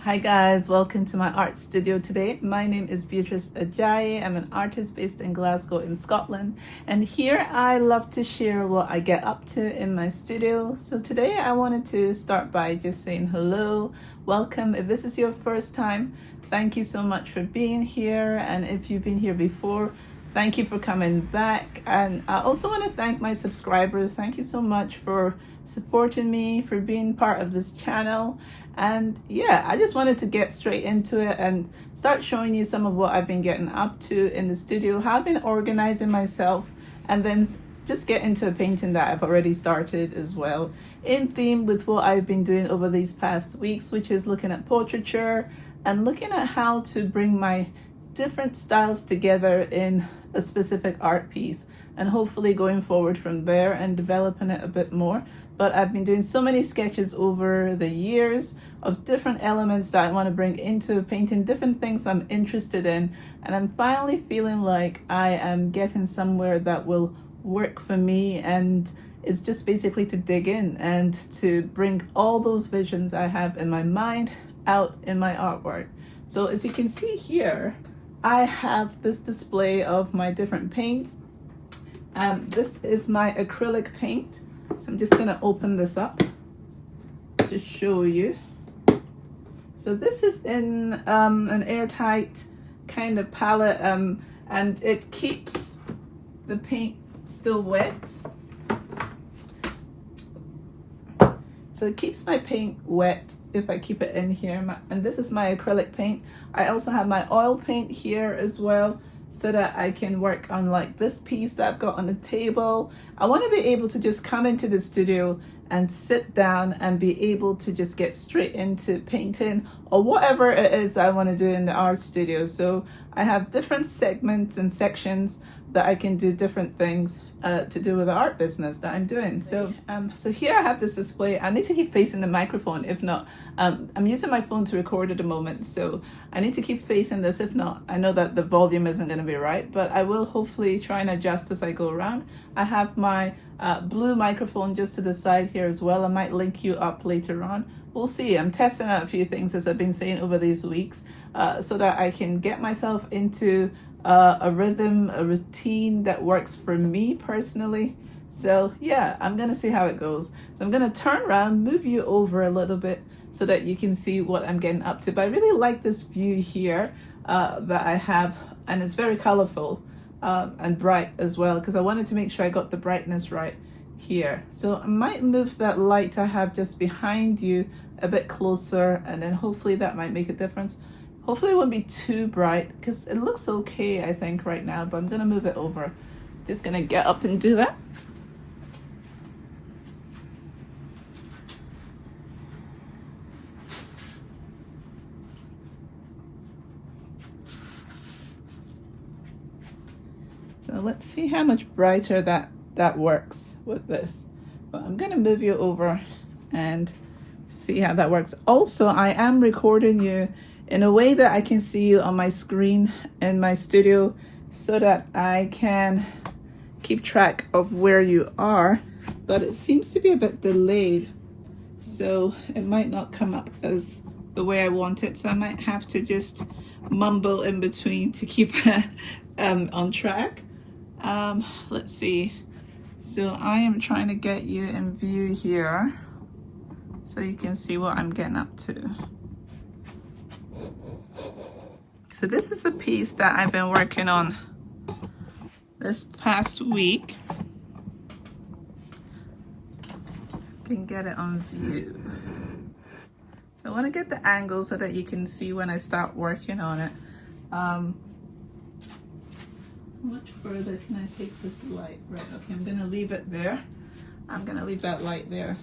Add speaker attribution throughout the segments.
Speaker 1: Hi guys, welcome to my art studio today. My name is Beatrice Ajayi. I'm an artist based in Glasgow in Scotland, and here I love to share what I get up to in my studio. So today I wanted to start by just saying hello, welcome. If this is your first time, thank you so much for being here, and if you've been here before, thank you for coming back. And I also want to thank my subscribers. Thank you so much for supporting me, for being part of this channel. And yeah, I just wanted to get straight into it and start showing you some of what I've been getting up to in the studio, how I've been organizing myself, and then just get into a painting that I've already started as well, in theme with what I've been doing over these past weeks, which is looking at portraiture and looking at how to bring my different styles together in a specific art piece, and hopefully going forward from there and developing it a bit more. But I've been doing so many sketches over the years of different elements that I want to bring into painting, different things I'm interested in, and I'm finally feeling like I am getting somewhere that will work for me, and it's just basically to dig in and to bring all those visions I have in my mind out in my artwork. So as you can see here, I have this display of my different paints. This is my acrylic paint. So I'm just going to open this up to show you. So this is in an airtight kind of palette, and it keeps the paint still wet. So it keeps my paint wet if I keep it in here. And this is my acrylic paint. I also have my oil paint here as well, so that I can work on like this piece that I've got on the table. I want to be able to just come into the studio and sit down and be able to just get straight into painting or whatever it is that I want to do in the art studio. So I have different segments and sections that I can do different things to do with the art business that I'm doing. So here I have this display. I need to keep facing the microphone. If not, I'm using my phone to record at the moment, so I need to keep facing this. If not, I know that the volume isn't going to be right, but I will hopefully try and adjust as I go around. I have my blue microphone just to the side here as well. I might link you up later on. We'll see. I'm testing out a few things, as I've been saying over these weeks, so that I can get myself into a rhythm, a routine that works for me personally. So yeah, I'm gonna see how it goes. So I'm gonna turn around, move you over a little bit so that you can see what I'm getting up to. But I really like this view here that I have, and it's very colorful and bright as well, because I wanted to make sure I got the brightness right here. So I might move that light I have just behind you a bit closer, and then hopefully that might make a difference. Hopefully it won't be too bright, because it looks okay, I think, right now, but I'm gonna move it over. Just gonna get up and do that. So let's see how much brighter that works with this. But I'm gonna move you over and see how that works. Also, I am recording you in a way that I can see you on my screen in my studio, so that I can keep track of where you are, but it seems to be a bit delayed, so it might not come up as the way I want it, so I might have to just mumble in between to keep on track. Let's see. So I am trying to get you in view here so you can see what I'm getting up to. So this is a piece that I've been working on this past week. Can get it on view. So I want to get the angle so that you can see when I start working on it. How much further can I take this light? Right, okay, I'm gonna leave it there. I'm gonna leave that light there.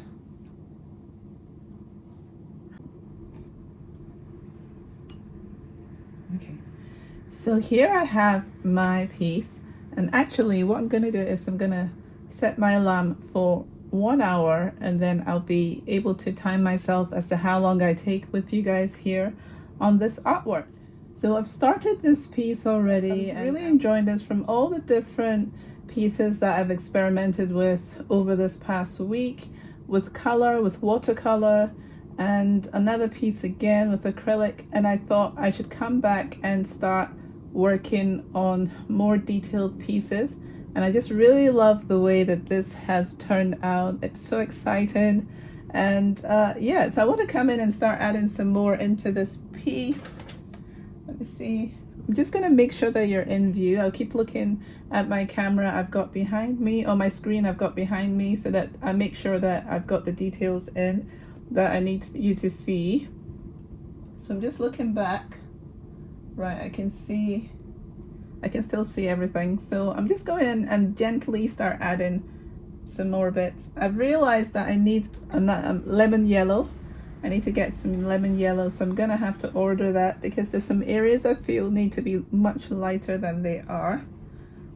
Speaker 1: Okay, so here I have my piece, and actually what I'm going to do is I'm going to set my alarm for 1 hour, and then I'll be able to time myself as to how long I take with you guys here on this artwork. So I've started this piece already. I'm really enjoying this, from all the different pieces that I've experimented with over this past week, with color, with watercolor, and another piece again with acrylic, and I thought I should come back and start working on more detailed pieces. And I just really love the way that this has turned out. It's so exciting. And yeah, so I want to come in and start adding some more into this piece. Let me see. I'm just going to make sure that you're in view. I'll keep looking at my camera I've got behind me, or my screen I've got behind me, so that I make sure that I've got the details in that I need you to see. So I'm just looking back. Right, I can still see everything. So I'm just going in and gently start adding some more bits. I've realized that I need a lemon yellow. I need to get some lemon yellow, so I'm gonna have to order that because there's some areas I feel need to be much lighter than they are,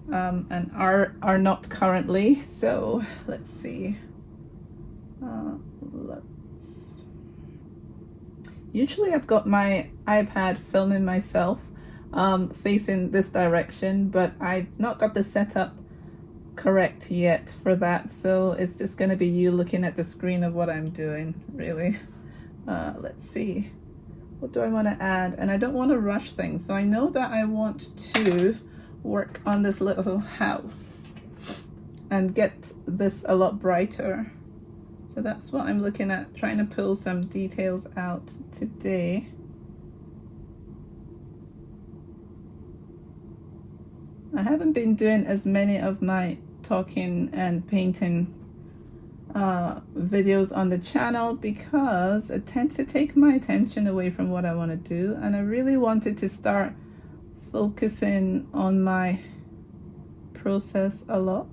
Speaker 1: and are not currently. So let's see. Usually I've got my iPad filming myself facing this direction, but I've not got the setup correct yet for that, so it's just going to be you looking at the screen of what I'm doing, really. Let's see, what do I want to add? And I don't want to rush things, so I know that I want to work on this little house and get this a lot brighter. So that's what I'm looking at, trying to pull some details out today. I haven't been doing as many of my talking and painting videos on the channel because it tends to take my attention away from what I want to do, and I really wanted to start focusing on my process a lot.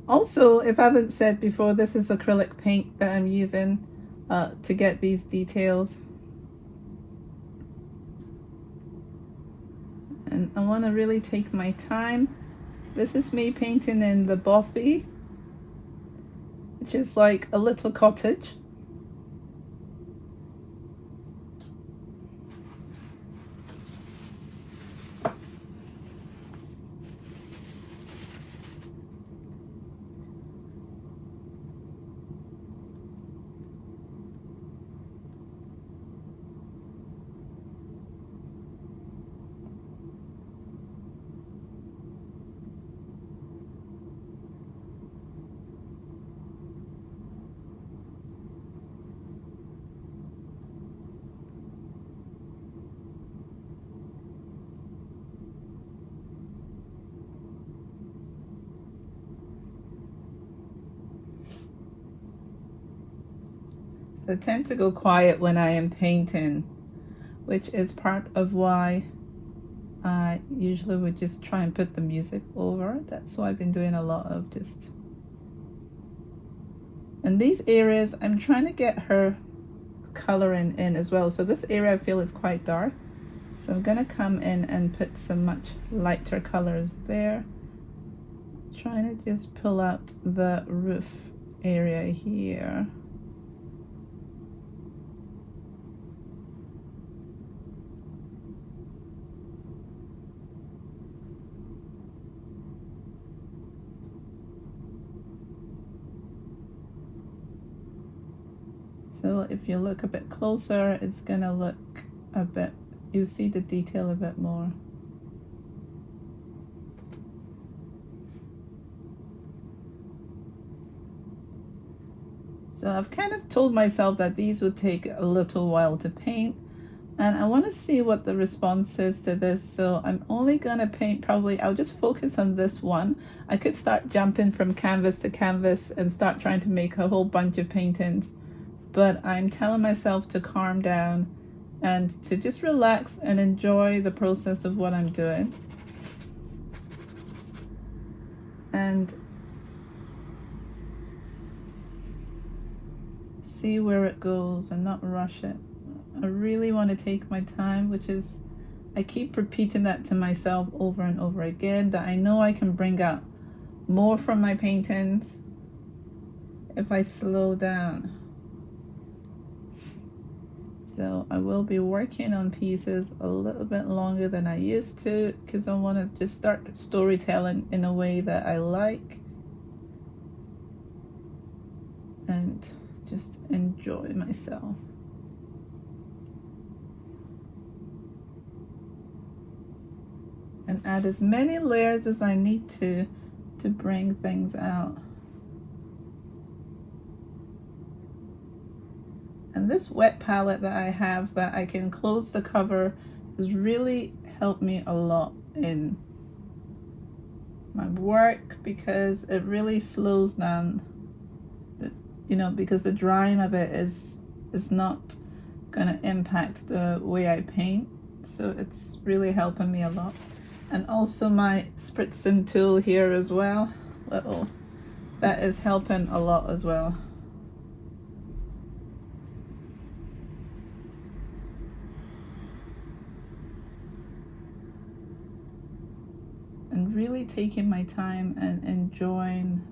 Speaker 1: Also, if I haven't said before, this is acrylic paint that I'm using to get these details. And I want to really take my time. This is me painting in the bothy, which is like a little cottage. So I tend to go quiet when I am painting, which is part of why I usually would just try and put the music over. That's why I've been doing a lot of just... In these areas, I'm trying to get her coloring in as well. So this area I feel is quite dark. So I'm gonna come in and put some much lighter colors there. Trying to just pull out the roof area here. So if you look a bit closer, it's gonna look a bit, you see the detail a bit more. So I've kind of told myself that these would take a little while to paint, and I want to see what the response is to this. So I'm only gonna paint, probably I'll just focus on this one. I could start jumping from canvas to canvas and start trying to make a whole bunch of paintings, but I'm telling myself to calm down and to just relax and enjoy the process of what I'm doing. And see where it goes and not rush it. I really want to take my time, which is, I keep repeating that to myself over and over again, that I know I can bring out more from my paintings if I slow down. So I will be working on pieces a little bit longer than I used to, because I want to just start storytelling in a way that I like, and just enjoy myself. And add as many layers as I need to bring things out. And this wet palette that I have that I can close the cover has really helped me a lot in my work, because it really slows down the, because the drying of it is not gonna impact the way I paint. So it's really helping me a lot. And also my spritzing tool here as well, that is helping a lot as well. And really taking my time and enjoying.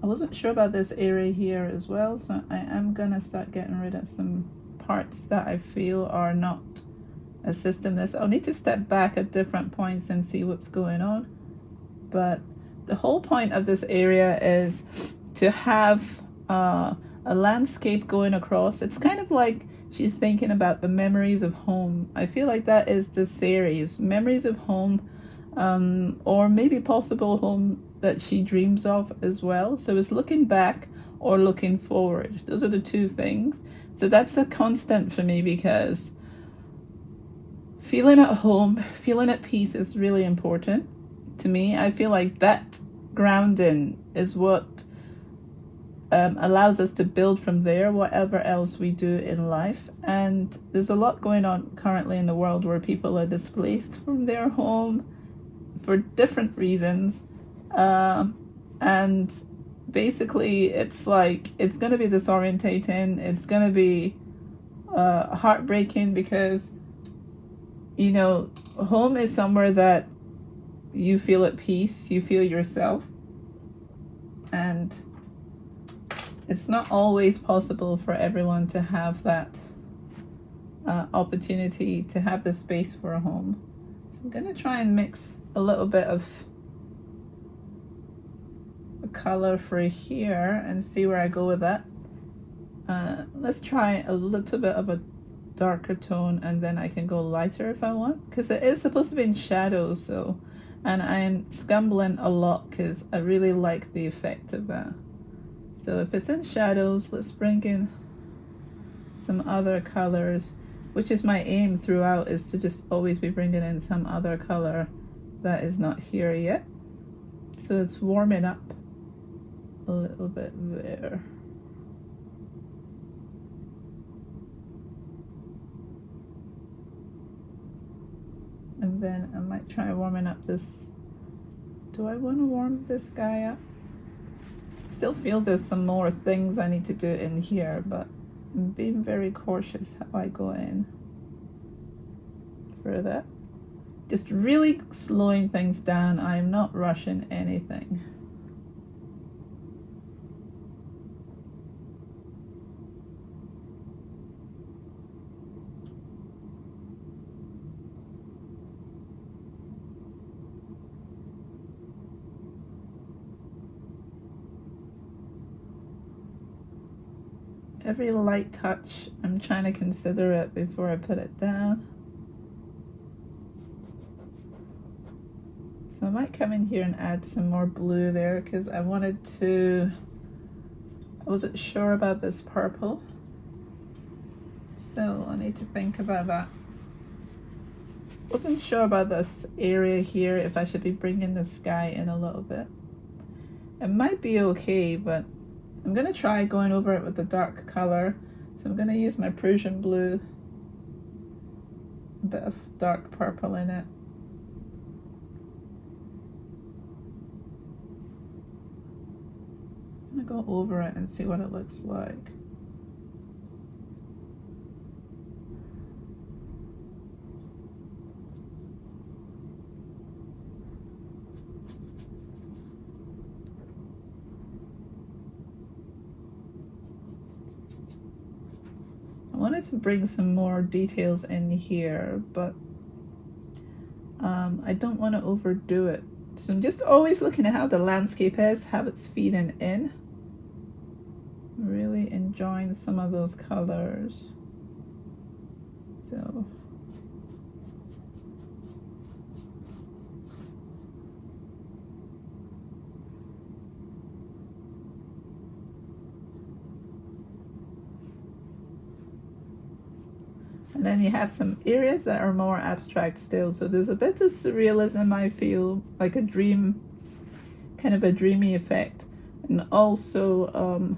Speaker 1: I wasn't sure about this area here as well, so I am gonna start getting rid of some parts that I feel are not assisting this. I'll need to step back at different points and see what's going on. But the whole point of this area is to have a landscape going across. It's kind of like she's thinking about the memories of home. I feel like that is the series, memories of home, or maybe possible home that she dreams of as well. So it's looking back or looking forward. Those are the two things. So that's a constant for me, because feeling at home, feeling at peace is really important to me. I feel like that grounding is what allows us to build from there, whatever else we do in life. And there's a lot going on currently in the world where people are displaced from their home for different reasons. And basically it's like, it's going to be disorientating. It's going to be heartbreaking, because home is somewhere that you feel at peace, you feel yourself, and it's not always possible for everyone to have that opportunity to have the space for a home. So I'm going to try and mix a little bit of a color for here and see where I go with that. Let's try a little bit of a darker tone, and then I can go lighter if I want, because it is supposed to be in shadows. So, and I'm scumbling a lot because I really like the effect of that. So if it's in shadows, let's bring in some other colors, which is my aim throughout, is to just always be bringing in some other color that is not here yet. So it's warming up a little bit there. And then I might try warming up this. Do I want to warm this guy up? I still feel there's some more things I need to do in here, but I'm being very cautious how I go in for that. Just really slowing things down. I'm not rushing anything. Every light touch, I'm trying to consider it before I put it down. So I might come in here and add some more blue there, because I wasn't sure about this purple. So I need to think about that. Wasn't sure about this area here, if I should be bringing the sky in a little bit. It might be okay, but I'm going to try going over it with a dark color. So I'm going to use my Prussian blue, a bit of dark purple in it. I'm going to go over it and see what it looks like. I wanted to bring some more details in here, but I don't want to overdo it. So I'm just always looking at how the landscape is, how it's feeding in. Really join some of those colors. So and then you have some areas that are more abstract still. So there's a bit of surrealism, I feel, like a dream, kind of a dreamy effect. And also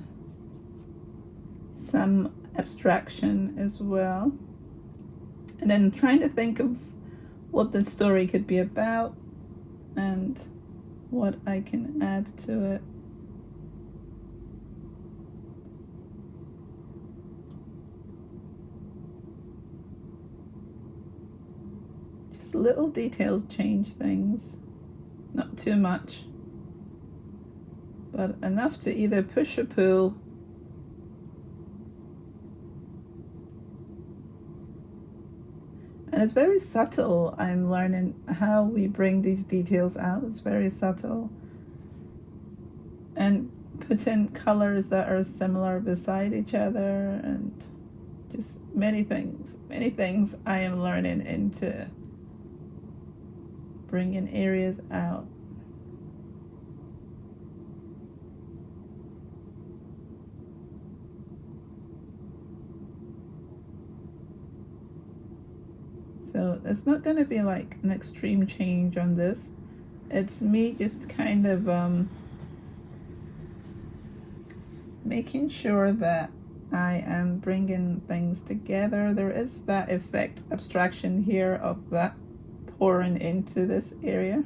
Speaker 1: some abstraction as well. And then trying to think of what the story could be about and what I can add to it. Just little details change things. Not too much, but enough to either push or pull. And it's very subtle. I'm learning how we bring these details out. It's very subtle. And put in colors that are similar beside each other, and just many things I am learning into bringing areas out. So it's not going to be like an extreme change on this. It's me just kind of making sure that I am bringing things together. There is that effect abstraction here of that pouring into this area.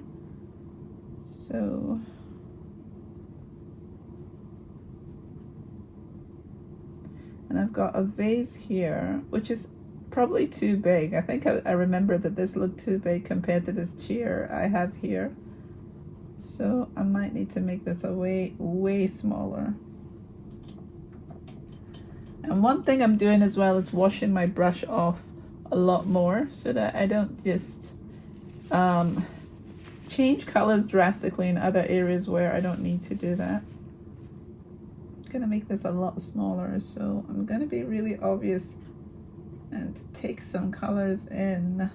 Speaker 1: So and I've got a vase here, which is probably too big. I think I remember that this looked too big compared to this chair I have here. So I might need to make this a way smaller. And one thing I'm doing as well is washing my brush off a lot more so that I don't just change colors drastically in other areas where I don't need to do that. I'm gonna make this a lot smaller, so I'm gonna be really obvious and take some colors in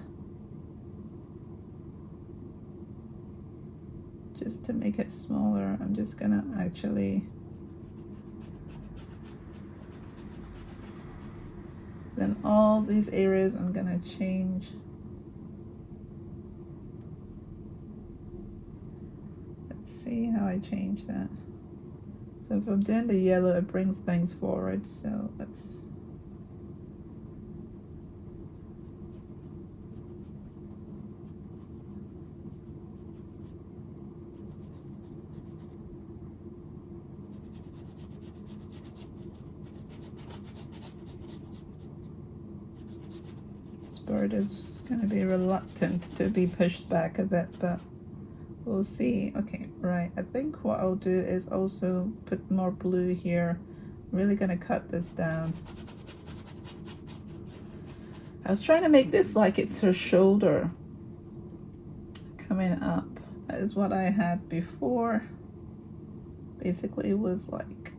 Speaker 1: just to make it smaller. I'm just gonna actually then all these areas I'm gonna change. Let's see how I change that. So if I'm doing the yellow, it brings things forward, so let's bird is going to be reluctant to be pushed back a bit, but we'll see. Okay, right. I think what I'll do is also put more blue here. I'm really going to cut this down. I was trying to make this like it's her shoulder coming up. That is what I had before. Basically, it was like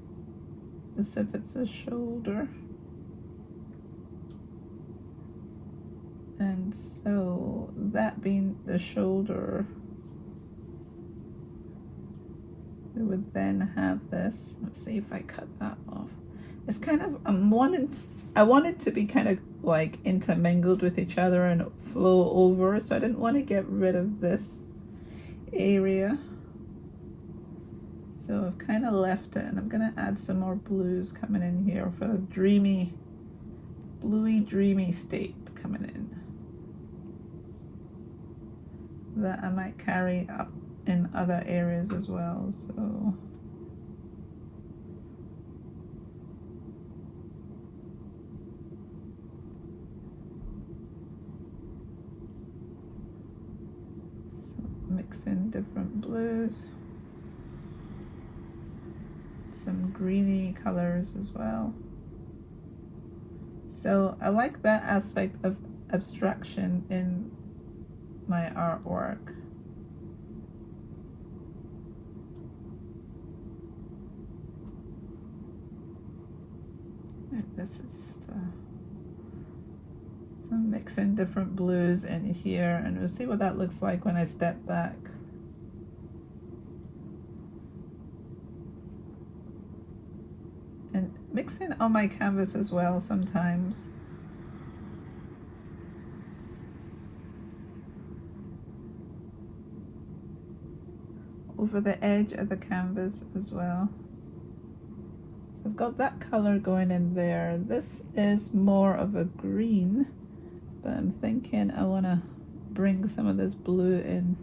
Speaker 1: as if it's a shoulder. And so that being the shoulder, we would then have this. Let's see if I cut that off. It's kind of, I want it to be kind of like intermingled with each other and flow over, so I didn't want to get rid of this area. So I've kind of left it, and I'm gonna add some more blues coming in here for the dreamy, bluey dreamy state coming in. That I might carry up in other areas as well, so mix in different blues, some greeny colors as well. So I like that aspect of abstraction in my artwork. This is the, so I'm mixing different blues in here, and we'll see what that looks like when I step back. And mixing on my canvas as well sometimes. Over the edge of the canvas as well. So I've got that color going in there. This is more of a green, but I'm thinking I want to bring some of this blue in.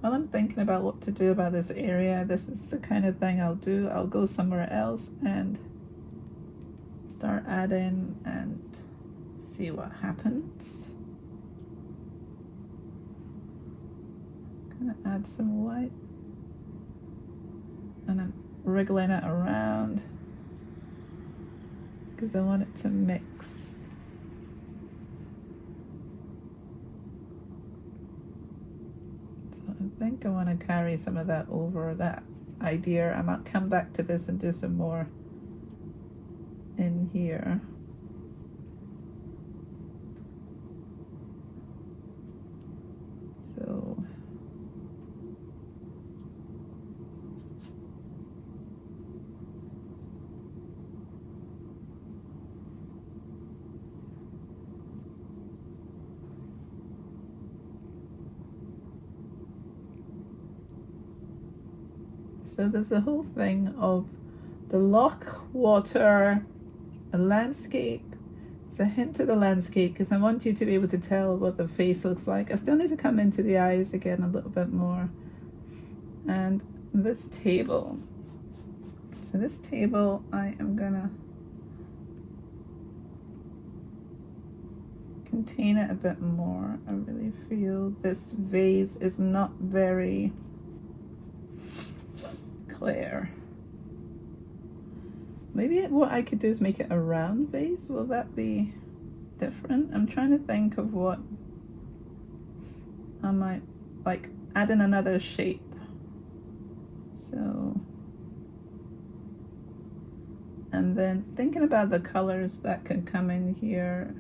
Speaker 1: While I'm thinking about what to do about this area, this is the kind of thing I'll do. I'll go somewhere else and start adding and see what happens. Gonna add some white, and I'm wriggling it around because I want it to mix. I think I want to carry some of that over, that idea. I might come back to this and do some more in here. So So there's a whole thing of the loch, water, a landscape. It's a hint to the landscape because I want you to be able to tell what the face looks like. I still need to come into the eyes again a little bit more. And this table. So this table, I am gonna contain it a bit more. I really feel this vase is not very clear. Maybe what I could do is make it a round vase. Will that be different? I'm trying to think of what I might like, add in another shape. So, and then thinking about the colors that can come in here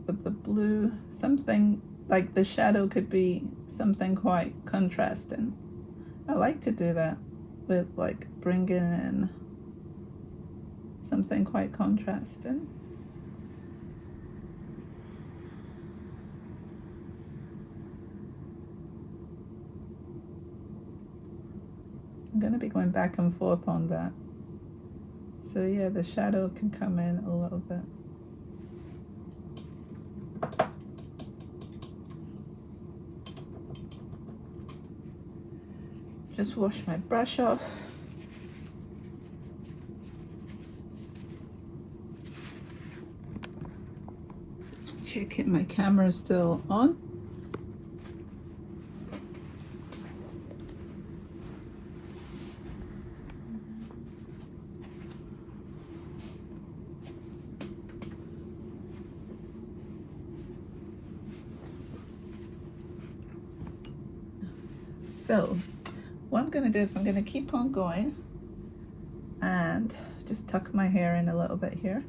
Speaker 1: with the blue, something like the shadow could be something quite contrasting. I like to do that with like bringing in something quite contrasting. I'm going to be going back and forth on that. So yeah, the shadow can come in a little bit. Just wash my brush off. Just checking my camera is still on. So what I'm going to do is I'm going to keep on going and just tuck my hair in a little bit here.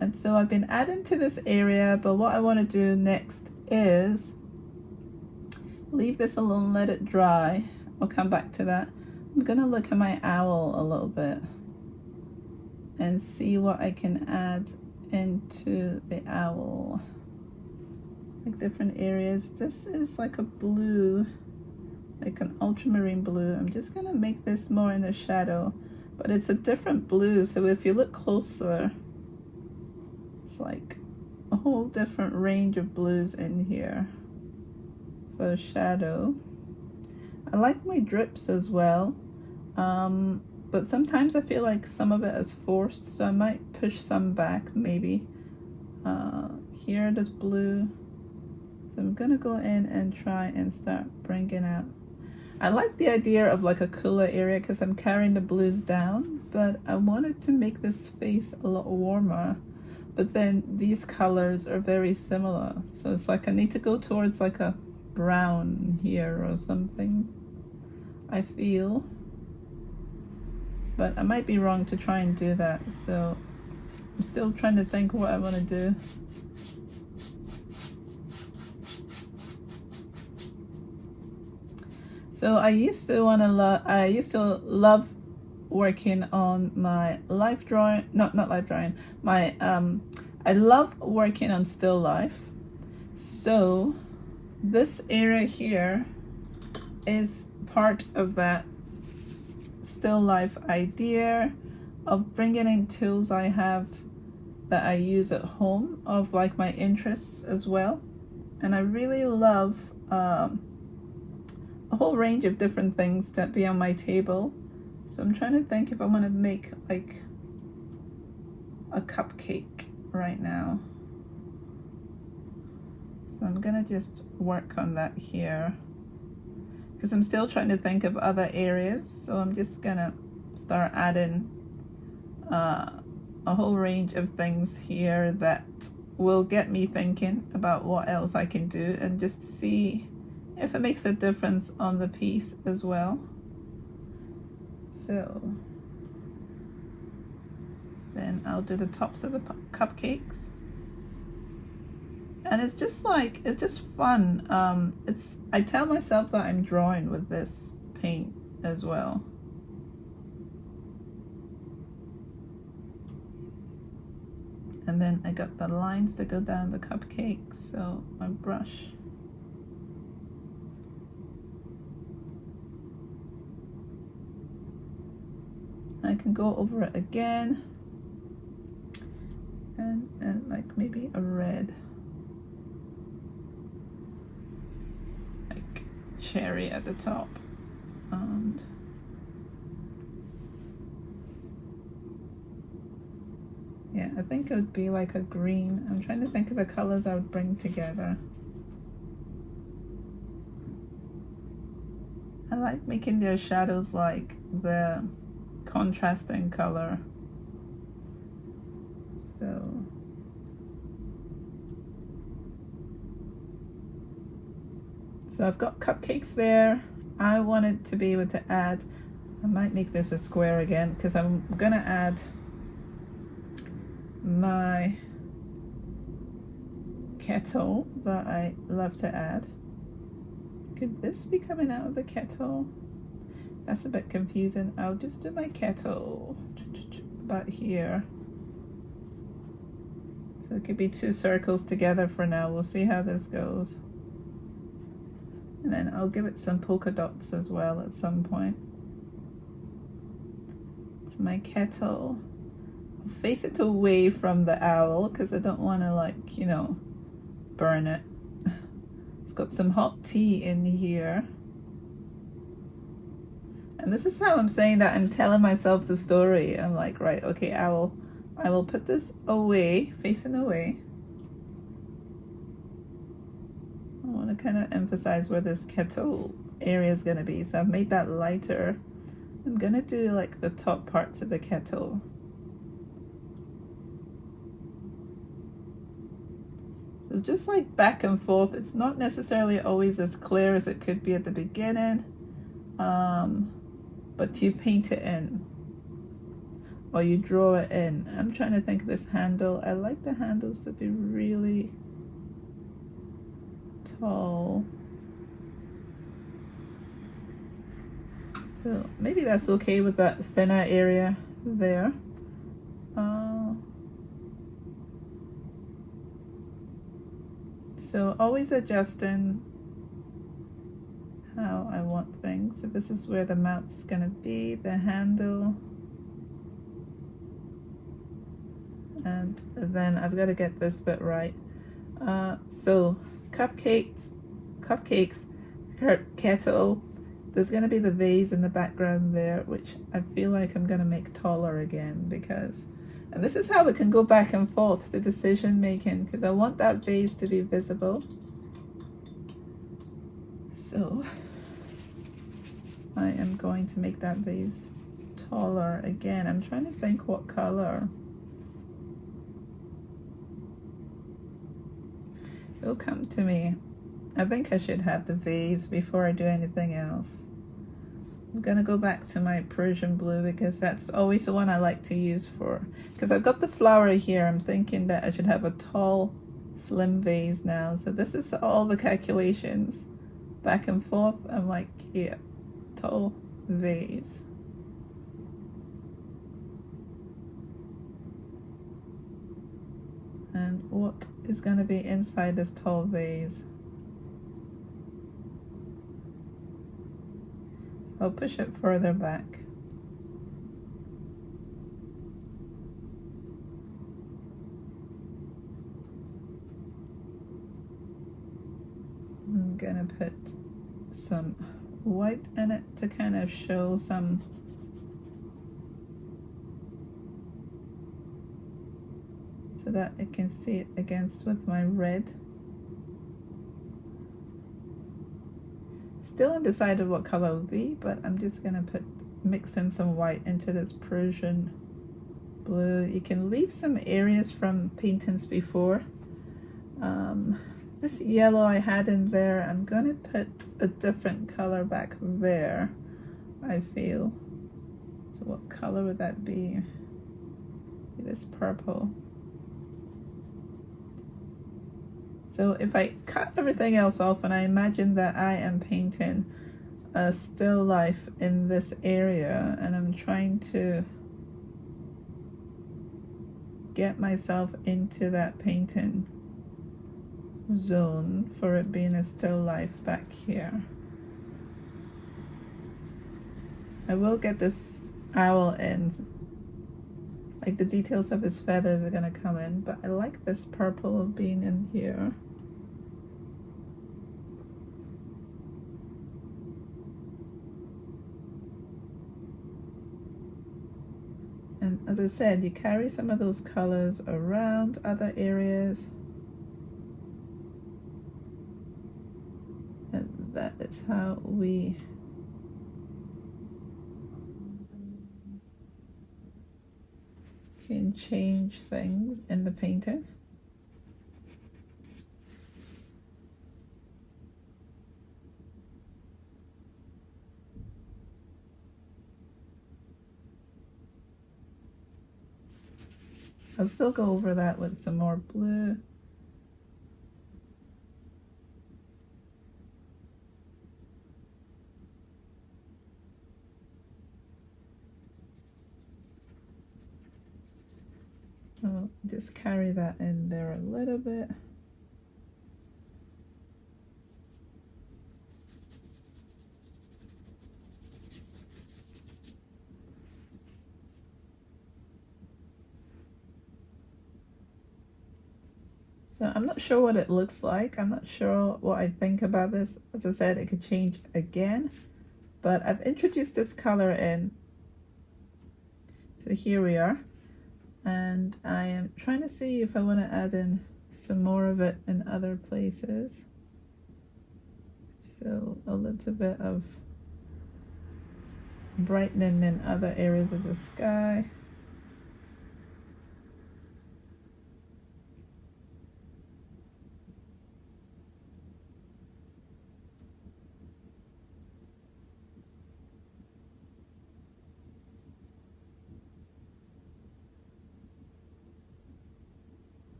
Speaker 1: And so I've been adding to this area, but what I want to do next is leave this alone, let it dry. I'll come back to that. I'm going to look at my owl a little bit and see what I can add into the owl. Like different areas. This is like a blue, like an ultramarine blue. I'm just gonna make this more in the shadow, but it's a different blue, so if you look closer, it's like a whole different range of blues in here for shadow. I like my drips as well, but sometimes I feel like some of it is forced, so I might push some back maybe. Here it is blue, so I'm gonna go in and try and start bringing out. I like the idea of like a cooler area because I'm carrying the blues down, but I wanted to make this face a lot warmer. but then these colors are very similar. So it's like I need to go towards like a brown here or something, I feel. But I might be wrong to try and do that. So I'm still trying to think what I want to do. So I used to love working on my life drawing, not life drawing, my I love working on still life. So this area here is part of that still life idea of bringing in tools I have that I use at home, of like my interests as well. And I really love a whole range of different things that be on my table. So I'm trying to think if I want to make like a cupcake right now. So I'm gonna just work on that here because I'm still trying to think of other areas. So I'm just gonna start adding a whole range of things here that will get me thinking about what else I can do, and just see if it makes a difference on the piece as well. So then I'll do the tops of the cupcakes. And it's just fun. I tell myself that I'm drawing with this paint as well. And then I got the lines to go down the cupcakes, so my brush. I can go over it again and like maybe a red, like cherry at the top, and yeah, I think it would be like a green. I'm trying to think of the colors I would bring together. I like making their shadows like the contrasting color. So I've got cupcakes there. I wanted to be able to add, I might make this a square again because I'm gonna add my kettle that I love to add. Could this be coming out of the kettle? That's a bit confusing. I'll just do my kettle about here. So it could be two circles together for now. We'll see how this goes. And then I'll give it some polka dots as well at some point. It's my kettle. I'll face it away from the owl because I don't want to, like, you know, burn it. It's got some hot tea in here. And this is how I'm saying that I'm telling myself the story. I'm like, right, okay, I will put this away, facing away. I want to kind of emphasize where this kettle area is going to be. So I've made that lighter. I'm going to do like the top parts of the kettle. So just like back and forth. It's not necessarily always as clear as it could be at the beginning. But you paint it in, or you draw it in. I'm trying to think of this handle. I like the handles to be really tall. So maybe that's okay with that thinner area there. So always adjusting how I want things. So this is where the mouth's gonna be, the handle. And then I've got to get this bit right. So cupcakes, kettle. There's gonna be the vase in the background there, which I feel like I'm gonna make taller again because, and this is how it can go back and forth, the decision making, because I want that vase to be visible. So I am going to make that vase taller again. I'm trying to think what color. It'll come to me. I think I should have the vase before I do anything else. I'm gonna go back to my Persian blue because that's always the one I like to use for, because I've got the flower here. I'm thinking that I should have a tall, slim vase now. So this is all the calculations back and forth. I'm like, yeah, tall vase. And what is going to be inside this tall vase? I'll push it further back. I'm gonna put some white in it to kind of show some so that I can see it against with my red. Still undecided what color it will be, but I'm just gonna mix in some white into this Persian blue. You can leave some areas from paintings before. This yellow I had in there, I'm gonna put a different color back there, I feel. So what color would that be? This purple. So if I cut everything else off and I imagine that I am painting a still life in this area and I'm trying to get myself into that painting zone for it being a still life back here. I will get this owl in, like the details of his feathers are gonna come in, but I like this purple of being in here. And as I said, you carry some of those colors around other areas. And that is how we can change things in the painting. I'll still go over that with some more blue. So just carry that in there a little bit. So I'm not sure what it looks like. I'm not sure what I think about this. As I said, it could change again, but I've introduced this color in. So here we are. And I am trying to see if I want to add in some more of it in other places. So a little bit of brightening in other areas of the sky.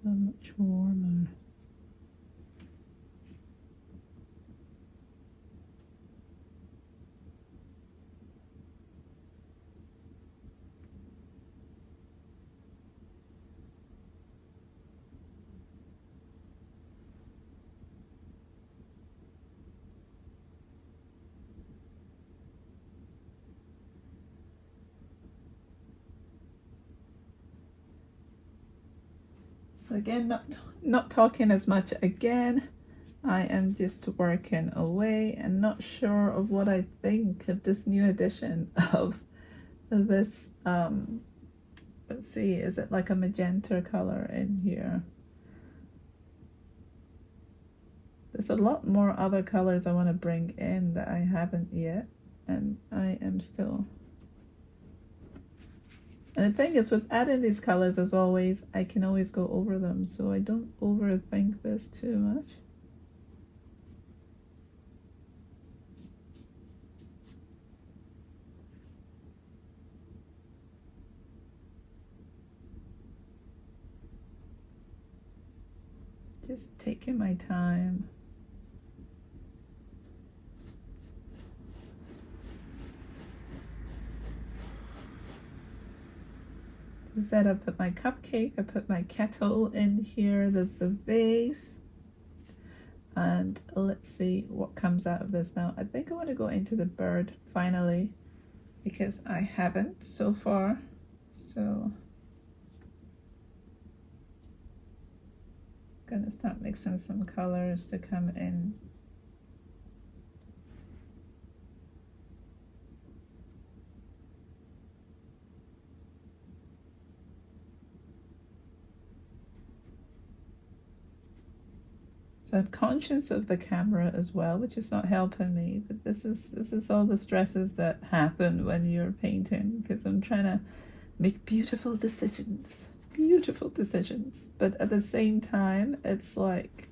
Speaker 1: So much warmer. So again, not talking as much again. I am just working away and not sure of what I think of this new edition of this, let's see, is it like a magenta color in here? There's a lot more other colors I want to bring in that I haven't yet, and I am still And the thing is, with adding these colors, as always, I can always go over them, so I don't overthink this too much. Just taking my time. Said I put my cupcake, I put my kettle in here, there's the vase, and let's see what comes out of this now. I think I want to go into the bird finally, because I haven't so far, so I'm gonna start mixing some colors to come in. So I'm conscious of the camera as well, which is not helping me, but this is all the stresses that happen when you're painting, because I'm trying to make beautiful decisions, but at the same time, it's like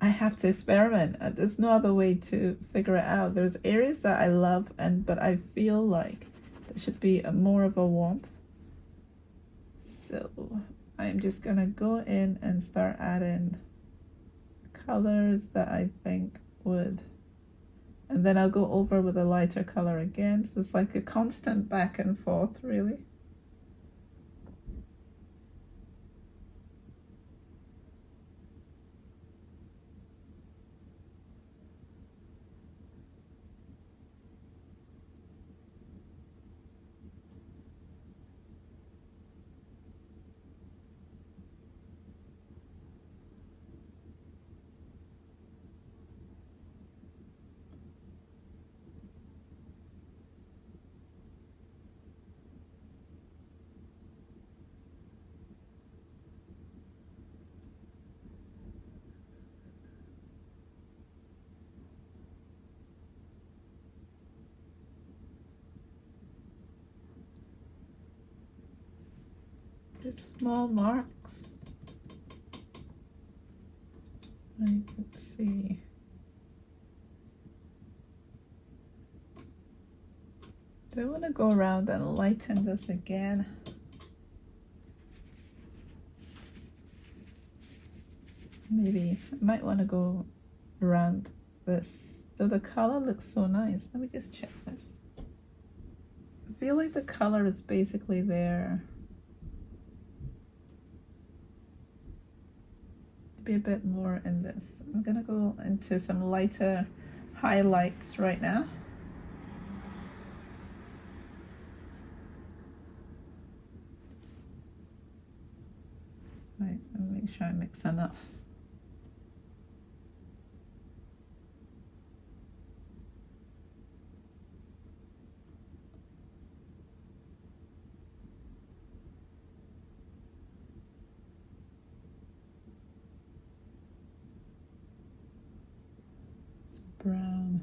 Speaker 1: I have to experiment. There's no other way to figure it out. There's areas that I love, but I feel like there should be more of a warmth. So I'm just gonna go in and start adding colors that I think would, and then I'll go over with a lighter color again, so it's like a constant back and forth, really. Just small marks. Right, let's see. Do I want to go around and lighten this again? Maybe I might want to go around this. So the color looks so nice. Let me just check this. I feel like the color is basically there. Be a bit more in this. I'm gonna go into some lighter highlights right now. Right, I'll make sure I mix enough. Brown.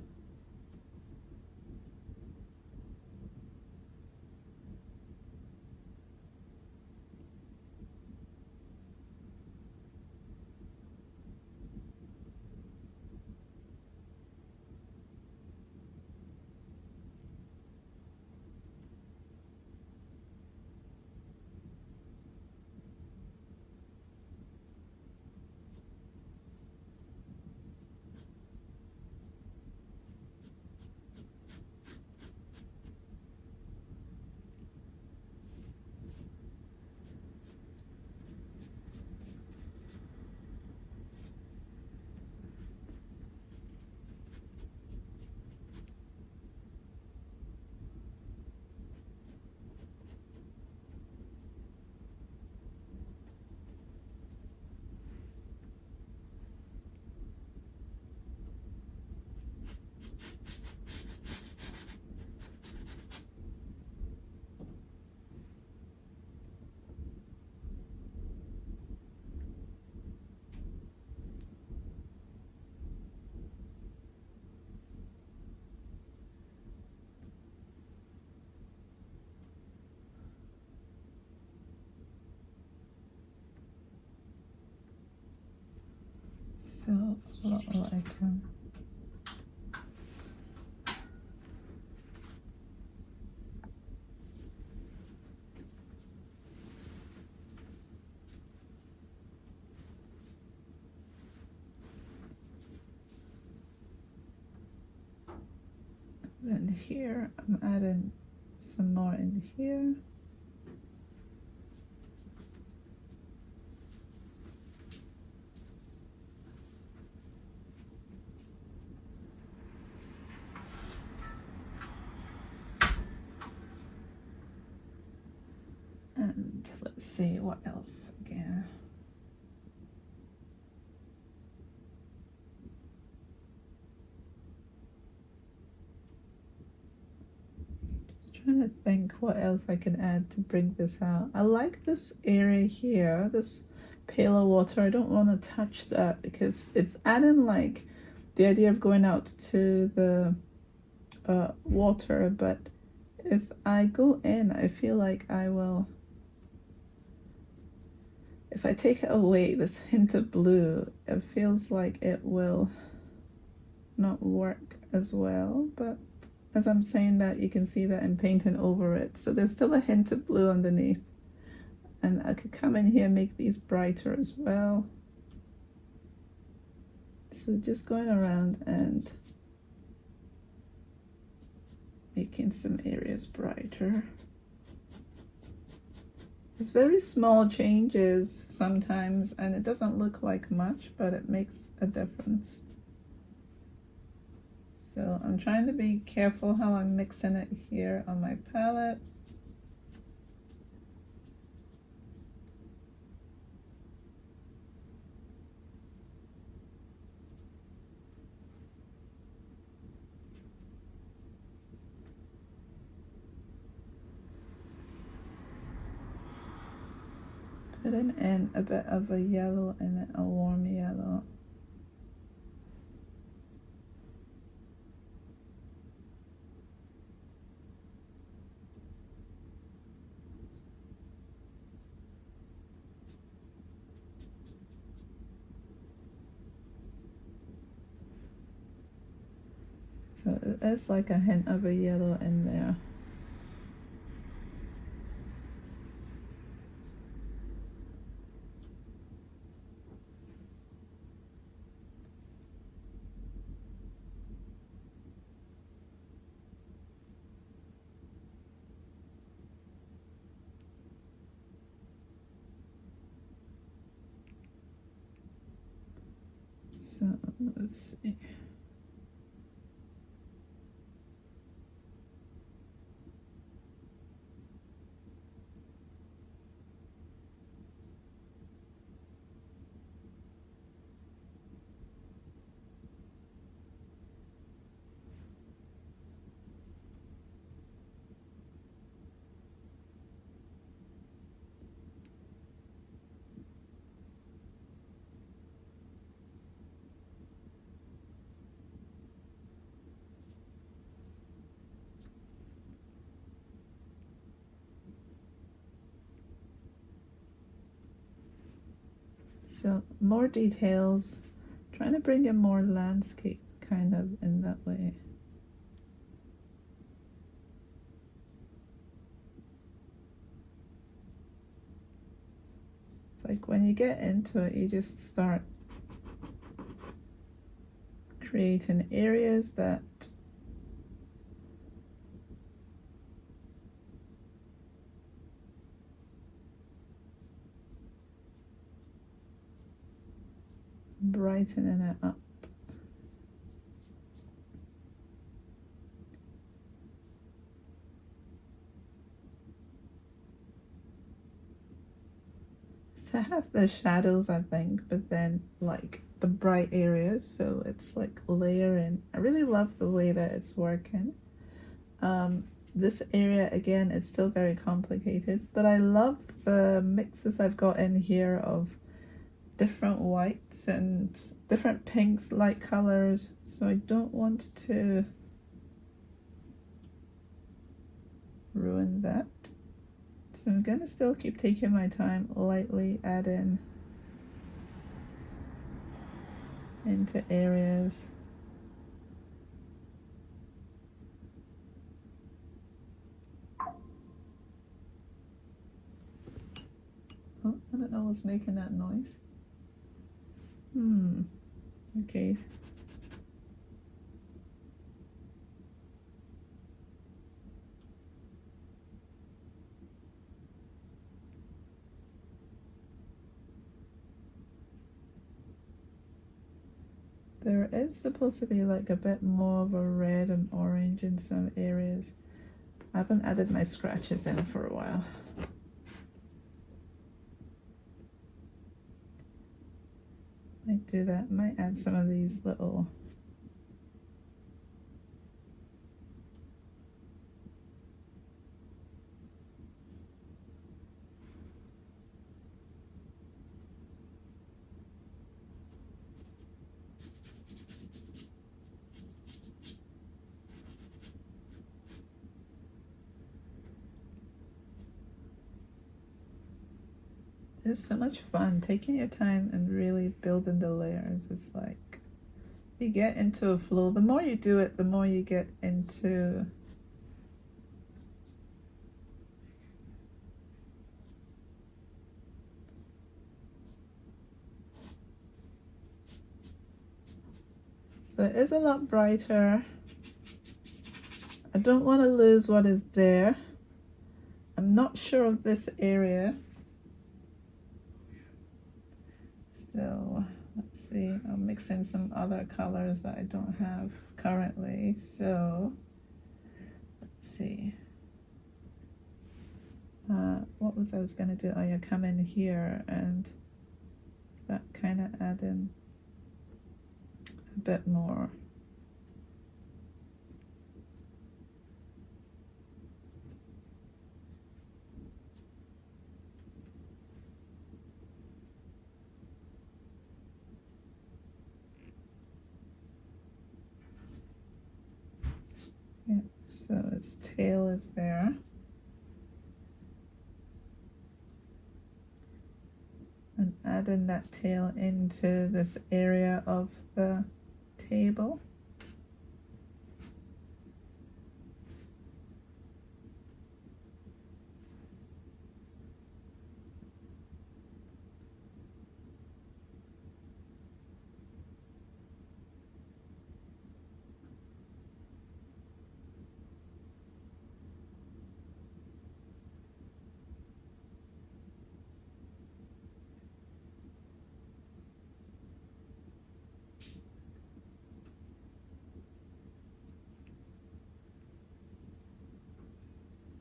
Speaker 1: So what will I do? Then here I'm adding some more in here. And let's see what else again. Trying to think what else I can add to bring this out. I like this area here, this paler water. I don't want to touch that because it's adding like the idea of going out to the water, but if I go in, I feel like I will, if I take away this hint of blue, it feels like it will not work as well, but as I'm saying that, you can see that I'm painting over it. So there's still a hint of blue underneath. And I could come in here and make these brighter as well. So just going around and making some areas brighter. It's very small changes sometimes, and it doesn't look like much, but it makes a difference. So I'm trying to be careful how I'm mixing it here on my palette. Putting in a bit of a yellow and a warm yellow. So it's like a hint of a yellow in there. So let's see. So more details, trying to bring in more landscape kind of in that way. It's like when you get into it, you just start creating areas that brightening it up. To have the shadows, I think, but then like the bright areas, so it's like layering. I really love the way that it's working. This area, again, it's still very complicated, but I love the mixes I've got in here of different whites and different pinks, light colors, so I don't want to ruin that. So I'm gonna still keep taking my time, lightly add in into areas. Oh, I don't know what's making that noise. Okay. There is supposed to be like a bit more of a red and orange in some areas. I haven't added my scratches in for a while. Might do that. Might add some of these little It's so much fun taking your time and really building the layers. It's like you get into a flow. The more you do it, the more you get into so it is a lot brighter. I don't want to lose what is there. I'm not sure of this area. So let's see, I'm mixing some other colors that I don't have currently. So let's see. What was I was gonna do? Oh yeah, come in here and that kind of add in a bit more. Yeah, so its tail is there. And adding that tail into this area of the table.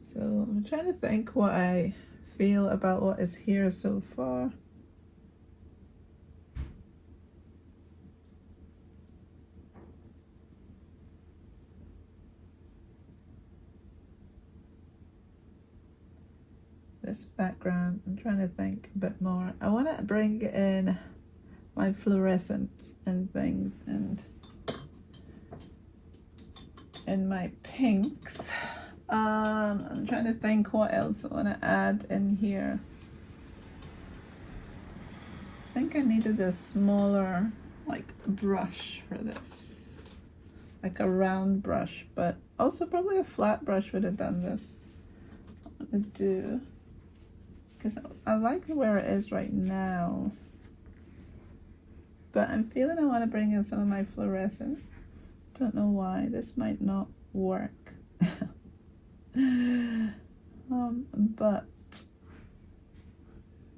Speaker 1: So I'm trying to think what I feel about what is here so far. This background, I'm trying to think a bit more. I want to bring in my fluorescents and things and my pinks. I'm trying to think what else I want to add in here. I think I needed a smaller like brush for this, like a round brush, but also probably a flat brush would have done this. I'm gonna do, because I like where it is right now, but I'm feeling I want to bring in some of my fluorescent. Don't know why. This might not work. But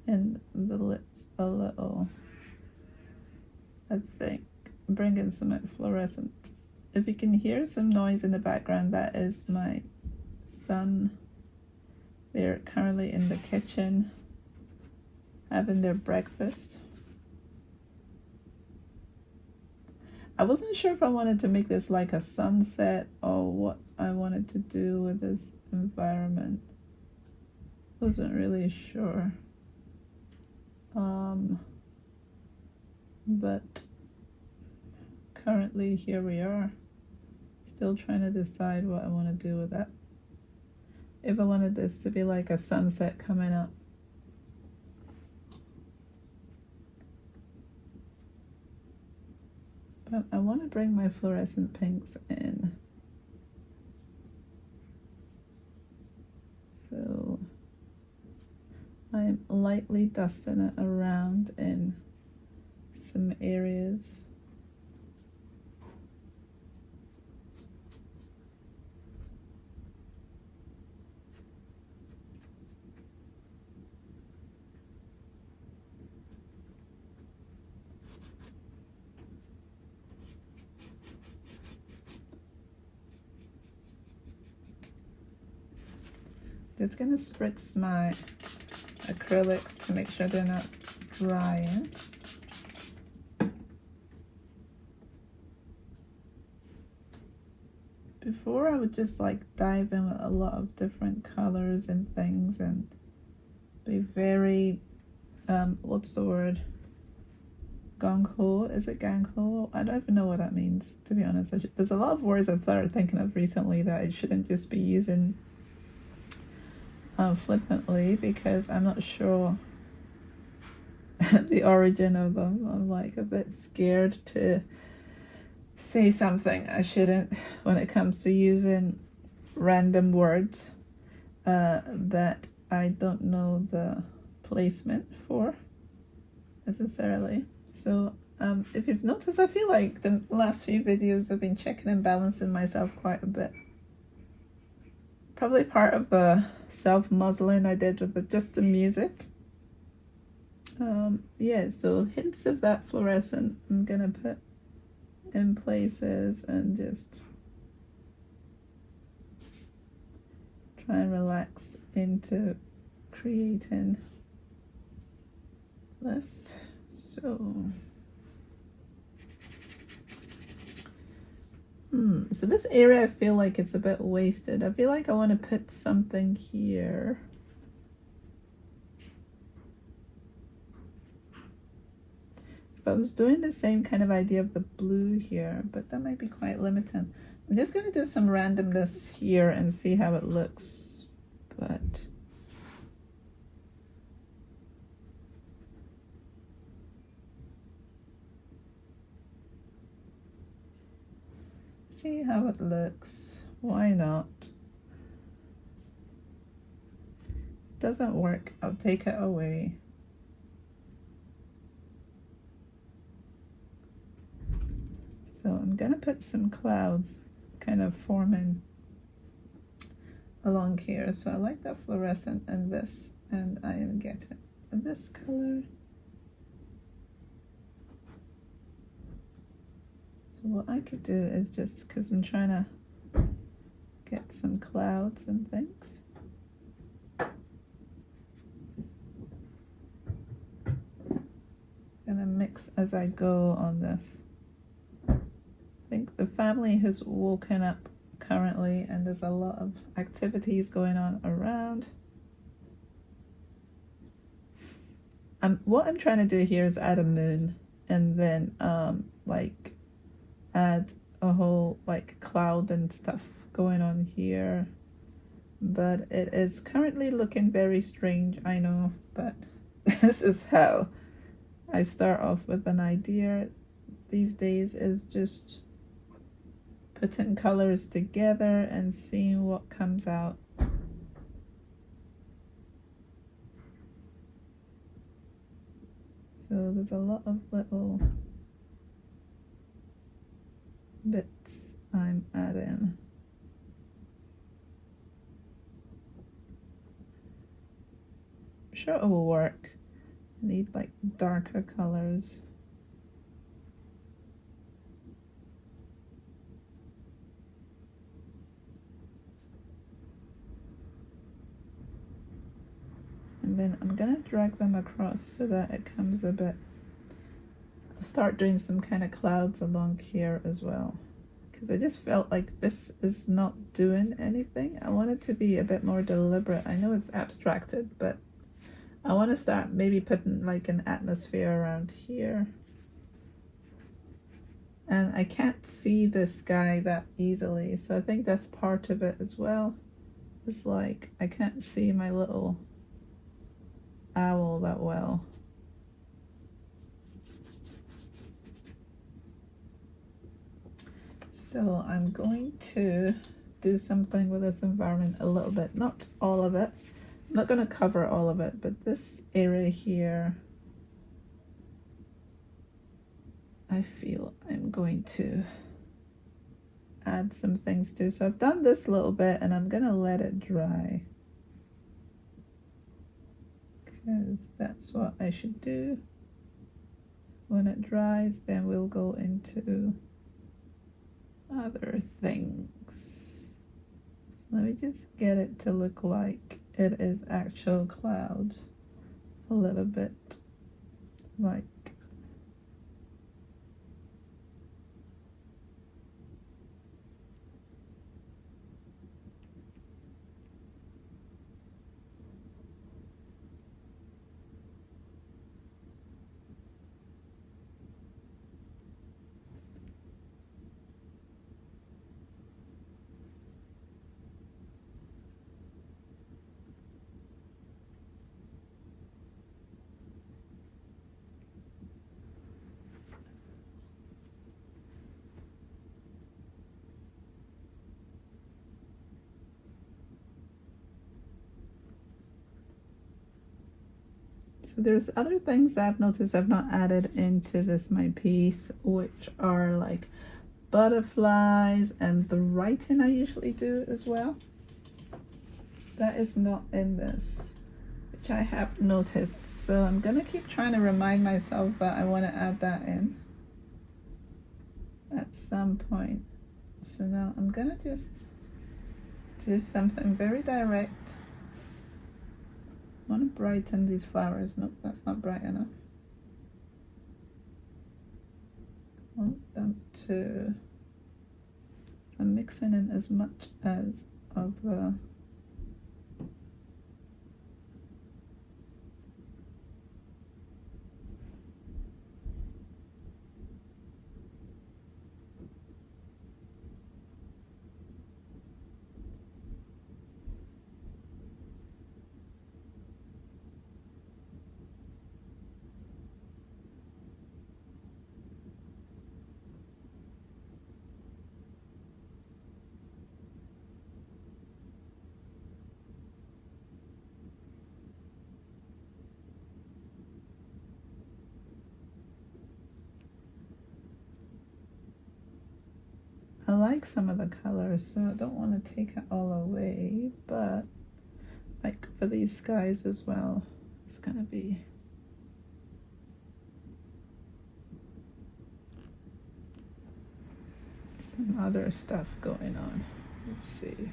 Speaker 1: in the lips a little, I think. Bring in some fluorescent. If you can hear some noise in the background, that is my son. They're currently in the kitchen having their breakfast. I wasn't sure if I wanted to make this like a sunset or what I wanted to do with this environment. Wasn't really sure. But currently here we are. Still trying to decide what I want to do with that. If I wanted this to be like a sunset coming up. But I want to bring my fluorescent pinks in. So I'm lightly dusting it around in some areas. Just gonna spritz my acrylics to make sure they're not drying. Before I would just like dive in with a lot of different colors and things and be very, what's the word? Gung-ho? Is it gang-ho? I don't even know what that means, to be honest. There's a lot of words I've started thinking of recently that I shouldn't just be using flippantly because I'm not sure the origin of them. I'm like a bit scared to say something I shouldn't when it comes to using random words that I don't know the placement for necessarily. So if you've noticed, I feel like the last few videos I've been checking and balancing myself quite a bit. Probably part of the self-muzzling I did with just the music. Yeah, so hints of that fluorescent I'm gonna put in places and just try and relax into creating this. So this area I feel like it's a bit wasted. I feel like I want to put something here. If I was doing the same kind of idea of the blue here, but that might be quite limiting. I'm just going to do some randomness here and see how it looks. But see how it looks. Why not? Doesn't work, I'll take it away. So I'm gonna put some clouds kind of forming along here. So I like that fluorescent and this, and I am getting this color. So what I could do is just, because I'm trying to get some clouds and things. Gonna mix as I go on this. I think the family has woken up currently and there's a lot of activities going on around. What I'm trying to do here is add a moon and then like add a whole like cloud and stuff going on here, but it is currently looking very strange, I know, but this is how I start off with an idea these days, is just putting colors together and seeing what comes out. So there's a lot of little bits I'm adding. I'm sure it will work. I need like darker colors. And then I'm gonna drag them across so that it comes a bit. I'll start doing some kind of clouds along here as well, because I just felt like this is not doing anything. I want it to be a bit more deliberate. I know it's abstracted, but I want to start maybe putting like an atmosphere around here. And I can't see this guy that easily, so I think that's part of it as well. It's like I can't see my little owl that well. So I'm going to do something with this environment a little bit, not all of it. I'm not going to cover all of it, but this area here, I feel I'm going to add some things to. So I've done this little bit and I'm going to let it dry, because that's what I should do. When it dries, then we'll go into other things. So let me just get it to look like it is actual clouds, a little bit like so there's other things that I've noticed I've not added into this my piece, which are like butterflies and the writing I usually do as well. That is not in this, which I have noticed. So I'm gonna keep trying to remind myself that I want to add that in at some point. So now I'm gonna just do something very direct. I want to brighten these flowers. Nope, that's not bright enough. I want them to, so I'm mixing in as much as of the I like some of the colors, so I don't want to take it all away, but like for these skies as well, it's gonna be some other stuff going on. Let's see.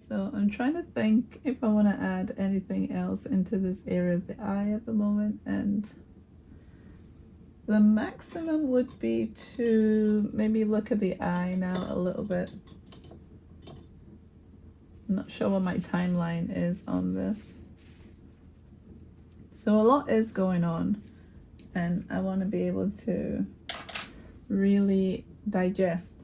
Speaker 1: So I'm trying to think if I want to add anything else into this area of the eye at the moment, and the maximum would be to maybe look at the eye now a little bit. I'm not sure what my timeline is on this. So a lot is going on, and I want to be able to really digest,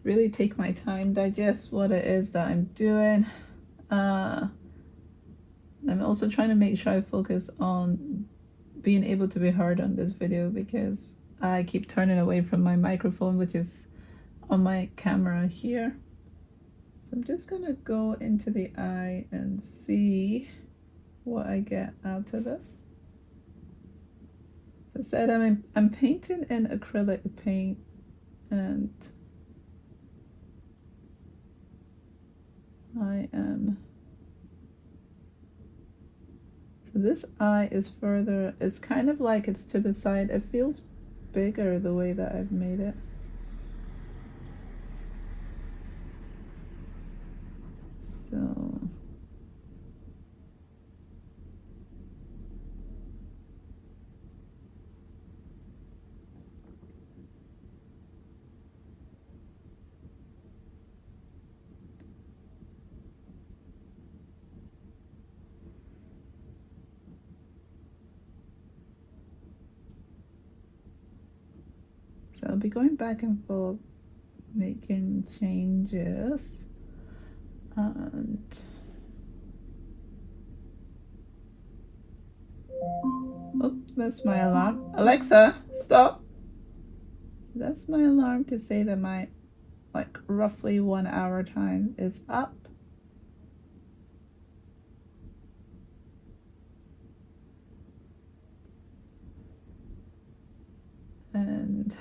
Speaker 1: really take my time, digest what it is that I'm doing. I'm also trying to make sure I focus on being able to be heard on this video, because I keep turning away from my microphone, which is on my camera here. So I'm just gonna go into the eye and see what I get out of this. As I said, I'm painting in acrylic paint, and I am. So this eye is further. It's kind of like it's to the side. It feels bigger the way that I've made it. So. So I'll be going back and forth, making changes, and oh, that's my alarm. Alexa, stop. That's my alarm to say that my roughly 1 hour time is up. And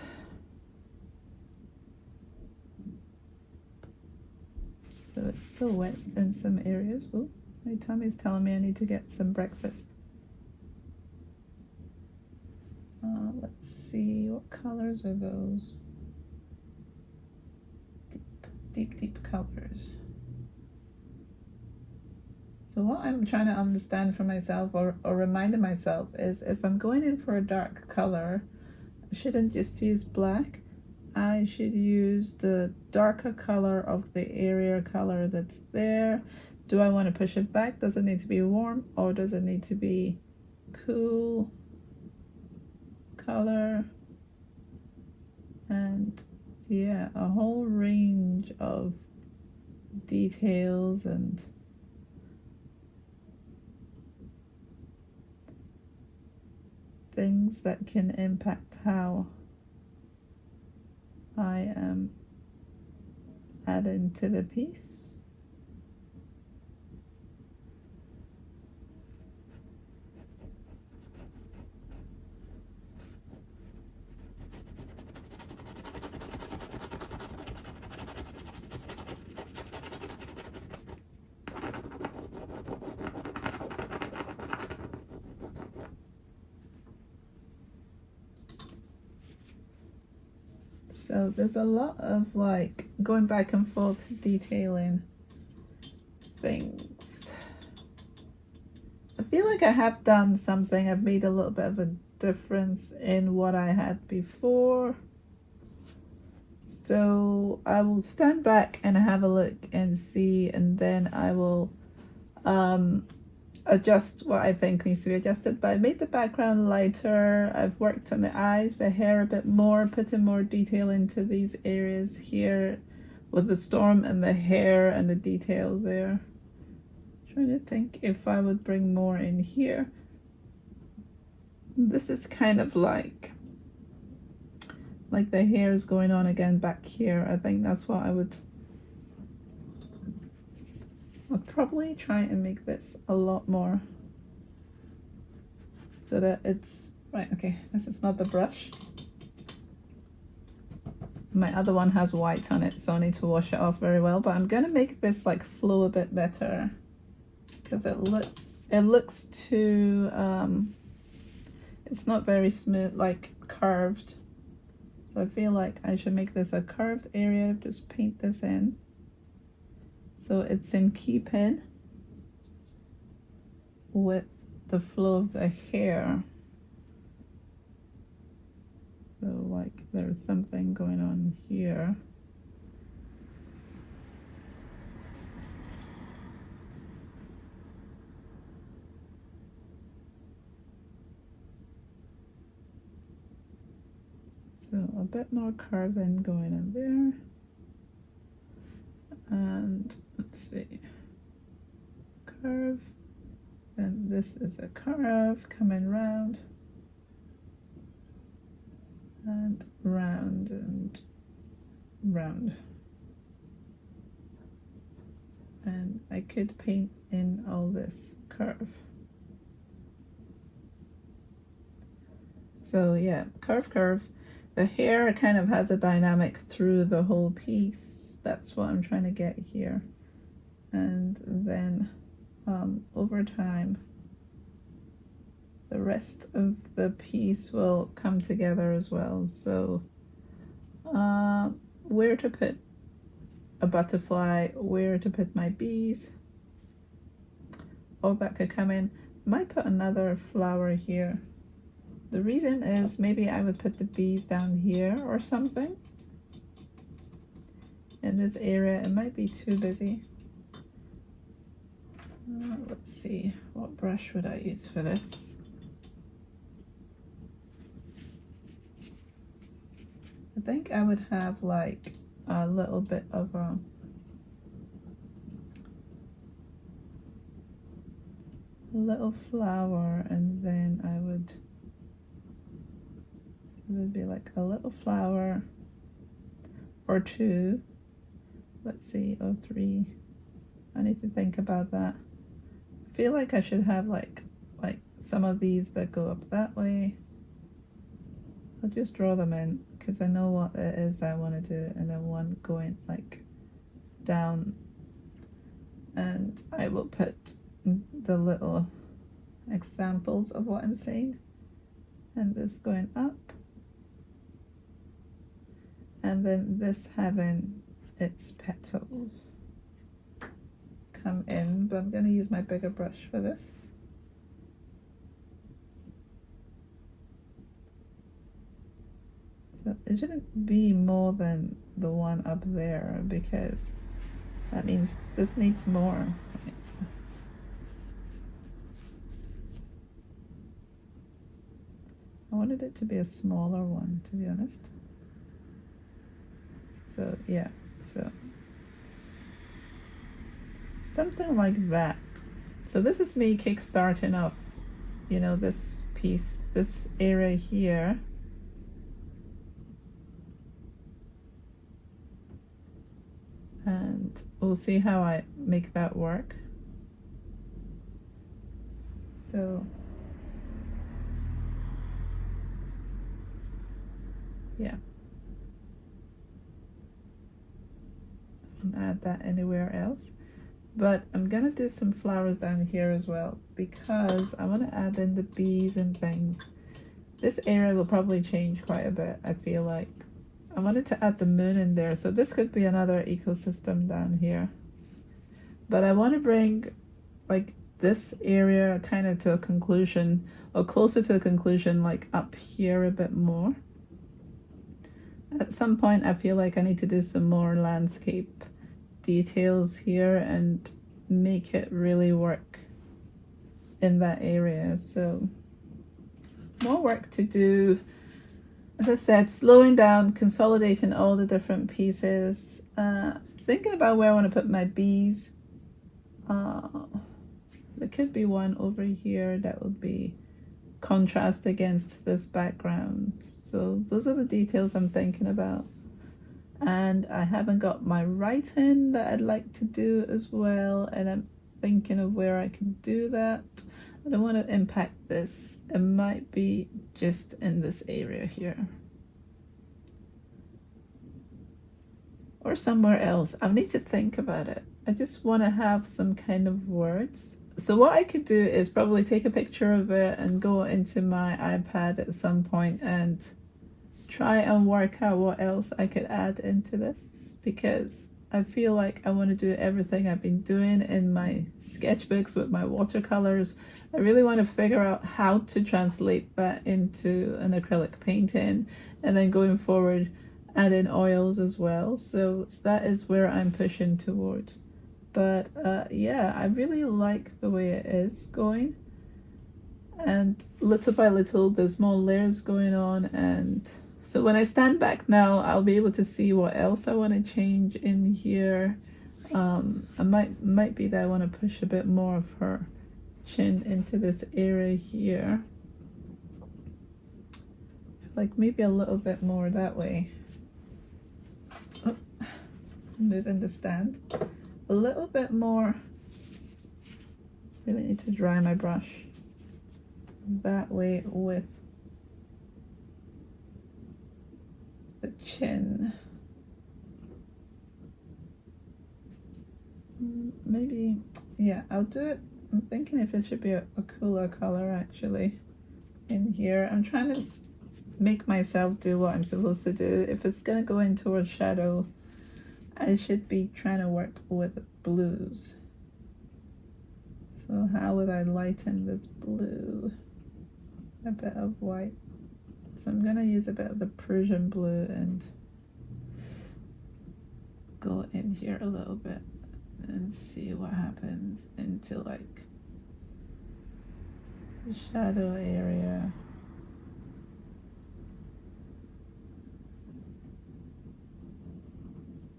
Speaker 1: so it's still wet in some areas. Oh, my tummy's telling me I need to get some breakfast. Let's see, what colors are those? Deep colors. So what I'm trying to understand for myself, or reminding myself, is if I'm going in for a dark color, I shouldn't just use black. I should use the darker color of the area color that's there. Do I want to push it back? Does it need to be warm, or does it need to be cool color? And yeah, a whole range of details and things that can impact how I am adding to the piece. So there's a lot of going back and forth detailing things. I feel like I have done something. I've made a little bit of a difference in what I had before. So I will stand back and have a look and see, and then I will adjust what I think needs to be adjusted. But I made the background lighter. I've worked on the eyes, the hair a bit more, putting more detail into these areas here with the storm and the hair and the detail there. Trying to think if I would bring more in here. This is kind of like the hair is going on again back here. I think that's what I'll probably try and make this a lot more so that it's right. Okay, this is not the brush. My other one has white on it, so I need to wash it off very well, but I'm gonna make this flow a bit better, because it looks too it's not very smooth, curved. So I feel like I should make this a curved area. Just paint this in. so it's in keeping with the flow of the hair. So like there's something going on here. So a bit more curving going in there. And let's see, curve, and this is a curve coming round and round and round. And I could paint in all this curve. So yeah, curve, curve. The hair kind of has a dynamic through the whole piece. That's what I'm trying to get here. And then over time, the rest of the piece will come together as well. So where to put a butterfly, where to put my bees, all that could come in. Might put another flower here. The reason is maybe I would put the bees down here or something. In this area, it might be too busy. Let's see, what brush would I use for this? I think I would have like a little bit of a little flower, and then I would, it would be like a little flower or two. Let's see, or three. I need to think about that. I feel like I should have like some of these that go up that way. I'll just draw them in because I know what it is I want to do, and then one going like down, and I will put the little examples of what I'm saying, and this going up, and then this having its petals come in, but I'm going to use my bigger brush for this. So it shouldn't be more than the one up there, because that means this needs more. I wanted it to be a smaller one, to be honest. So yeah, so something like that. So this is me kickstarting off, you know, this piece, this area here. And we'll see how I make that work. So yeah, and add that anywhere else, but I'm gonna do some flowers down here as well, because I want to add in the bees and things. This area will probably change quite a bit, I feel like. I wanted to add the moon in there, so this could be another ecosystem down here, but I want to bring like this area kind of to a conclusion, or closer to a conclusion, like up here a bit more. At some point I feel like I need to do some more landscape details here and make it really work in that area. So more work to do. As I said, slowing down, consolidating all the different pieces, thinking about where I want to put my bees. There could be one over here that would be contrast against this background. So those are the details I'm thinking about. And I haven't got my writing that I'd like to do as well, and I'm thinking of where I can do that. I don't want to impact this. It might be just in this area here, or somewhere else. I need to think about it. I just want to have some kind of words. So what I could do is probably take a picture of it and go into my iPad at some point and try and work out what else I could add into this, because I feel like I want to do everything I've been doing in my sketchbooks with my watercolors. I really want to figure out how to translate that into an acrylic painting, and then going forward add in oils as well. So that is where I'm pushing towards. But yeah, I really like the way it is going, and little by little there's more layers going on, and so when I stand back now, I'll be able to see what else I want to change in here. I might be that I want to push a bit more of her chin into this area here. Like maybe a little bit more that way. Oh, moving the stand. A little bit more. Really need to dry my brush. That way with the chin. Maybe, yeah, I'll do it. I'm thinking if it should be a cooler color actually in here. I'm trying to make myself do what I'm supposed to do. If it's gonna go in towards shadow, I should be trying to work with blues. So how would I lighten this blue? A bit of white. So I'm gonna use a bit of the Persian blue and go in here a little bit and see what happens into like the shadow area.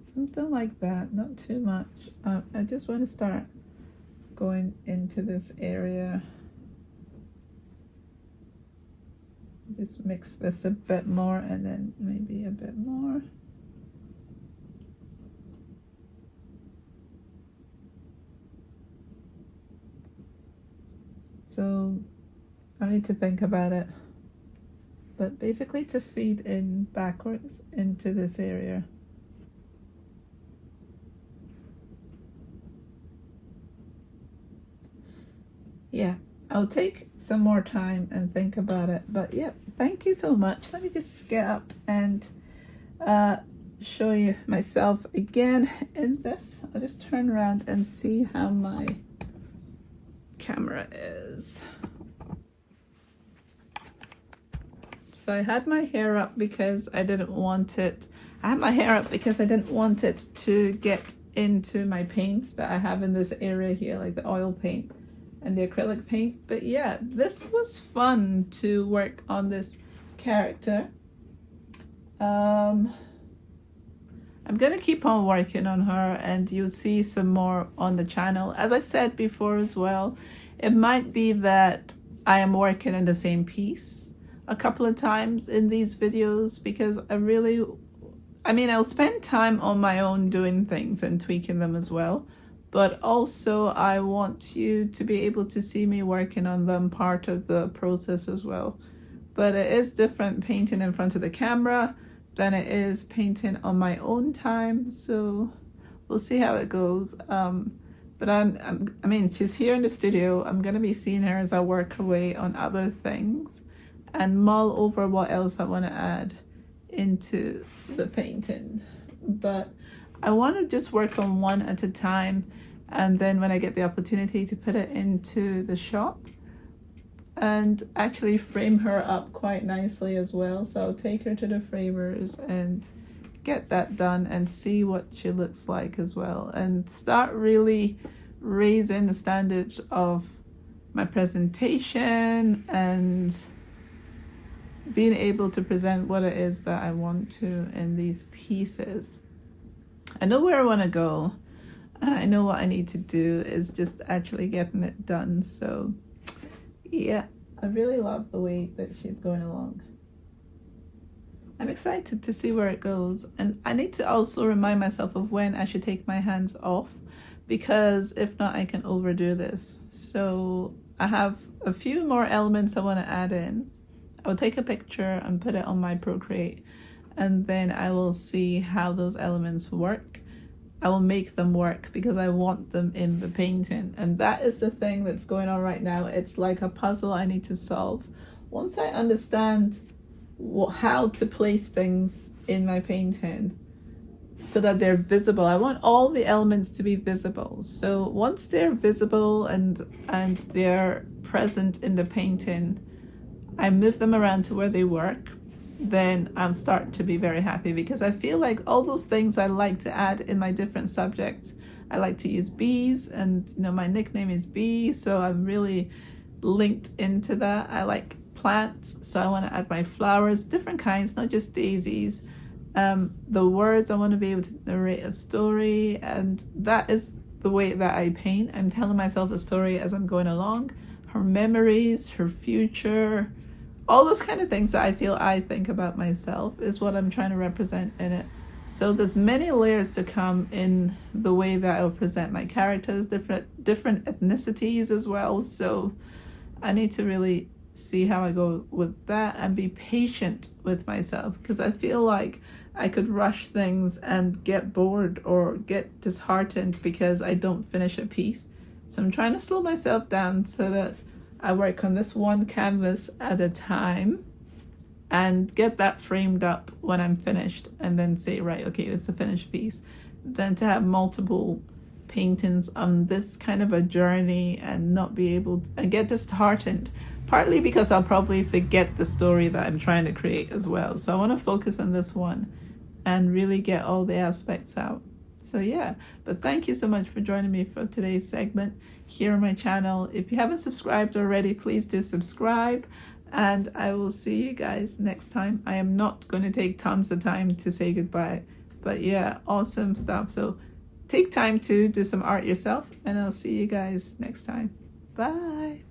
Speaker 1: Something like that, not too much. I just want to start going into this area. Just mix this a bit more and then maybe a bit more. So I need to think about it, but basically to feed in backwards into this area. Yeah, I'll take some more time and think about it, but yeah, thank you so much. Let me just get up and show you myself again in this. I'll just turn around and see how my camera is. So I had my hair up because I didn't want it. I had my hair up because I didn't want it to get into my paints that I have in this area here, like the oil paint and the acrylic paint. But yeah, this was fun to work on this character. I'm gonna keep on working on her, and you'll see some more on the channel. As I said before as well, it might be that I am working on the same piece a couple of times in these videos, because I'll spend time on my own doing things and tweaking them as well. But also I want you to be able to see me working on them, part of the process as well. But it is different painting in front of the camera than it is painting on my own time. So we'll see how it goes. But I mean, she's here in the studio. I'm gonna be seeing her as I work away on other things and mull over what else I want to add into the painting. But I want to just work on one at a time, and then when I get the opportunity to put it into the shop and actually frame her up quite nicely as well. So I'll take her to the framers and get that done and see what she looks like as well, and start really raising the standards of my presentation and being able to present what it is that I want to in these pieces. I know where I want to go, and I know what I need to do is just actually getting it done. So yeah, I really love the way that she's going along. I'm excited to see where it goes, and I need to also remind myself of when I should take my hands off, because if not I can overdo this. So I have a few more elements I want to add in. I'll take a picture and put it on my Procreate, and then I will see how those elements work. I will make them work because I want them in the painting, and that is the thing that's going on right now. It's like a puzzle I need to solve. Once I understand how to place things in my painting, so that they're visible. I want all the elements to be visible. So once they're visible and they're present in the painting, I move them around to where they work, then I'll start to be very happy, because I feel like all those things I like to add in my different subjects. I like to use bees, and you know, my nickname is Bee, so I'm really linked into that. I like plants, so I want to add my flowers, different kinds, not just daisies. The words, I want to be able to narrate a story, and that is the way that I paint. I'm telling myself a story as I'm going along. Her memories, her future, all those kind of things that I feel I think about myself is what I'm trying to represent in it. So there's many layers to come in the way that I'll present my characters, different ethnicities as well. So I need to really see how I go with that and be patient with myself, because I feel like I could rush things and get bored or get disheartened because I don't finish a piece. So I'm trying to slow myself down so that I work on this one canvas at a time and get that framed up when I'm finished, and then say, right, okay, it's a finished piece. Then to have multiple paintings on this kind of a journey and not be able to, and get disheartened, partly because I'll probably forget the story that I'm trying to create as well. So I want to focus on this one and really get all the aspects out. So yeah, but thank you so much for joining me for today's segment here on my channel. If you haven't subscribed already, please do subscribe, and I will see you guys next time. I am not going to take tons of time to say goodbye, but yeah, awesome stuff. So take time to do some art yourself, and I'll see you guys next time. Bye.